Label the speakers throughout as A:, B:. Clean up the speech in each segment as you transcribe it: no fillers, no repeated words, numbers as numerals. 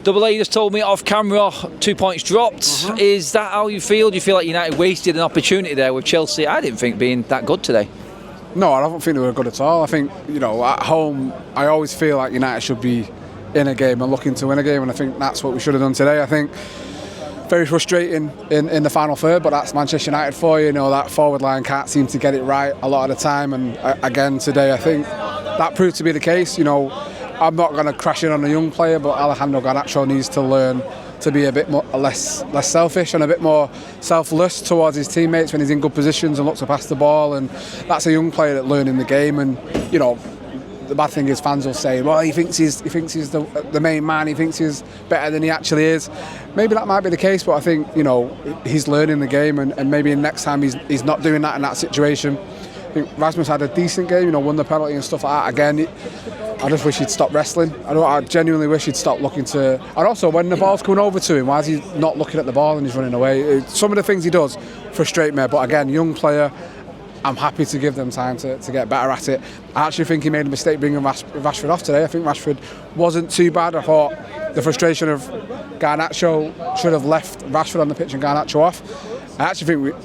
A: Double A, you just told me off camera, 2 points dropped. Is that how you feel? Do you feel like United wasted an opportunity there with Chelsea? I didn't think being that good today.
B: No, I don't think they were good at all. I think, at home, I always feel like United should be in a game and looking to win a game, and I think that's what we should have done today. I think very frustrating in the final third, but that's Manchester United for you. That forward line can't seem to get it right a lot of the time, and again today I think that proved to be the case. I'm not going to crash in on a young player, but Alejandro Garnacho needs to learn to be a bit more less selfish and a bit more selfless towards his teammates when he's in good positions and looks to pass the ball, and that's a young player that learning the game. And the bad thing is fans will say, well, he thinks he's the main man, he thinks he's better than he actually is. Maybe that might be the case, but I think he's learning the game, and maybe next time he's not doing that in that situation. I think Rasmus had a decent game, won the penalty and stuff like that. Again, I just wish he'd stop wrestling. I genuinely wish he'd stop looking to. And also, when the ball's coming over to him, why is he not looking at the ball and he's running away? Some of the things he does frustrate me. But again, young player, I'm happy to give them time to get better at it. I actually think he made a mistake bringing Rashford off today. I think Rashford wasn't too bad. I thought the frustration of Garnacho should have left Rashford on the pitch and Garnacho off. I actually think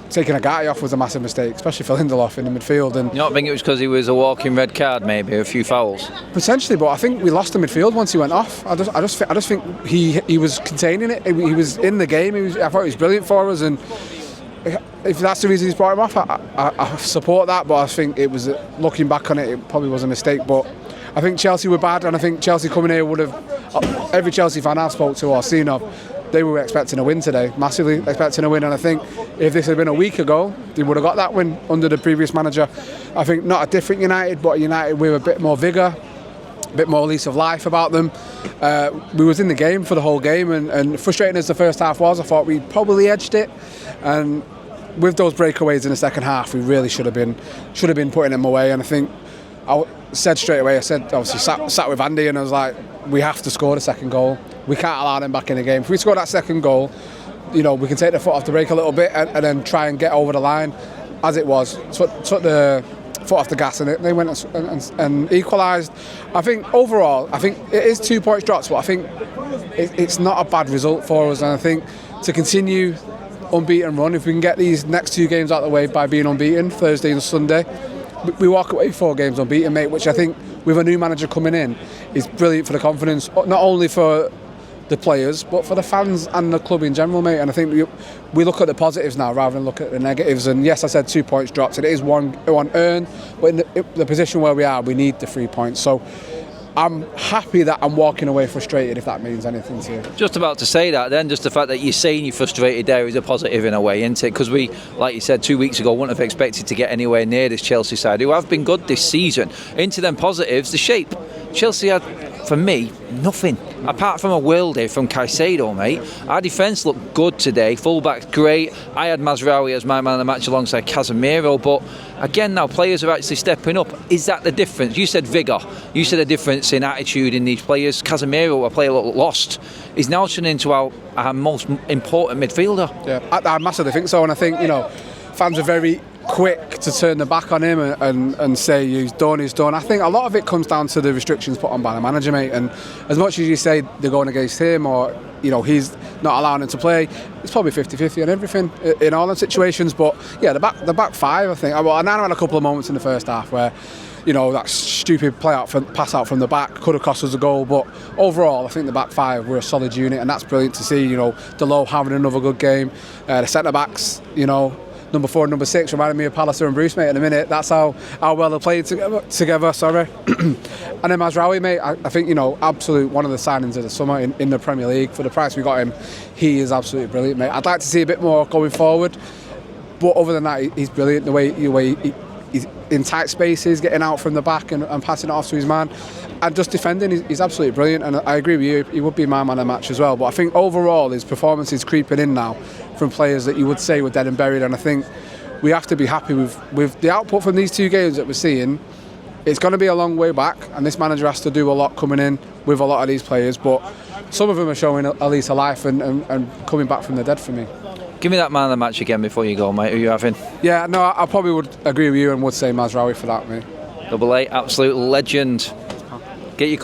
B: taking a guy off was a massive mistake, especially for Lindelof in the midfield. And
A: you don't think it was because he was a walking red card, maybe a few fouls?
B: Potentially, but I think we lost the midfield once he went off. I just think he was containing it. He was in the game. I thought he was brilliant for us, and if that's the reason he's brought him off, I support that. But I think it was, looking back on it, it probably was a mistake. But I think Chelsea were bad, and I think Chelsea coming here would have. Every Chelsea fan I've spoke to or seen of, they were expecting a win today, massively expecting a win, and I think if this had been a week ago, they would have got that win under the previous manager. I think not a different United, but a United with a bit more vigour, a bit more lease of life about them. We was in the game for the whole game, and frustrating as the first half was, I thought we probably edged it, and with those breakaways in the second half, we really should have been putting them away. And I think I said straight away, obviously sat with Andy, and I was like, we have to score the second goal. We can't allow them back in the game. If we score that second goal, we can take the foot off the brake a little bit and then try and get over the line. As it was, took the foot off the gas, and they went and equalised. I think overall, it is 2 points dropped, but I think it's not a bad result for us. And I think to continue unbeaten run, if we can get these next 2 games out of the way by being unbeaten, Thursday and Sunday, we walk away 4 games unbeaten, mate, which I think with a new manager coming in is brilliant for the confidence, not only for the players but for the fans and the club in general, mate. And I think we look at the positives now rather than look at the negatives. And yes, I said 2 points dropped, and it is one earned, but in the position where we are, we need the 3 points. So I'm happy that I'm walking away frustrated, if that means anything to you.
A: Just about to say that then, just the fact that you're saying you're frustrated there is a positive in a way, isn't it? Because we, like you said 2 weeks ago, wouldn't have expected to get anywhere near this Chelsea side, who have been good this season. Into them positives, the shape. Chelsea had, for me, nothing. Apart from a worldie from Caicedo, mate. Our defence looked good today. Fullback's great. I had Mazraoui as my man of the match alongside Casemiro. But again, now players are actually stepping up. Is that the difference? You said vigour. You said a difference in attitude in these players. Casemiro, a player lost, is now turning into our most important midfielder.
B: Yeah, I massively think so. And I think, fans are very quick to turn the back on him and say he's done. I think a lot of it comes down to the restrictions put on by the manager, mate. And as much as you say they're going against him, or he's not allowing him to play, it's probably 50-50 on everything in all the situations. But yeah, the back 5, I think. Well, I had a couple of moments in the first half where that stupid pass out from the back could have cost us a goal, but overall I think the back 5 were a solid unit, and that's brilliant to see. Delo having another good game, the centre backs, number 4 and number 6 reminded me of Pallister and Bruce, mate, in a minute. That's how well they played together. Sorry. And then Mazraoui, mate, I think, absolute one of the signings of the summer in the Premier League. For the price we got him, he is absolutely brilliant, mate. I'd like to see a bit more going forward, but other than that, he's brilliant. The way he's in tight spaces, getting out from the back and passing it off to his man, and just defending, he's absolutely brilliant. And I agree with you, he would be my man of the match as well. But I think overall his performance is creeping in now from players that you would say were dead and buried, and I think we have to be happy with the output from these 2 games that we're seeing. It's going to be a long way back, and this manager has to do a lot coming in with a lot of these players, but some of them are showing at least a life and coming back from the dead for me.
A: Give me that man of the match again before you go, mate. Who are you having?
B: Yeah, no, I probably would agree with you and would say Mazraoui for that, mate.
A: Double A, absolute legend. Get your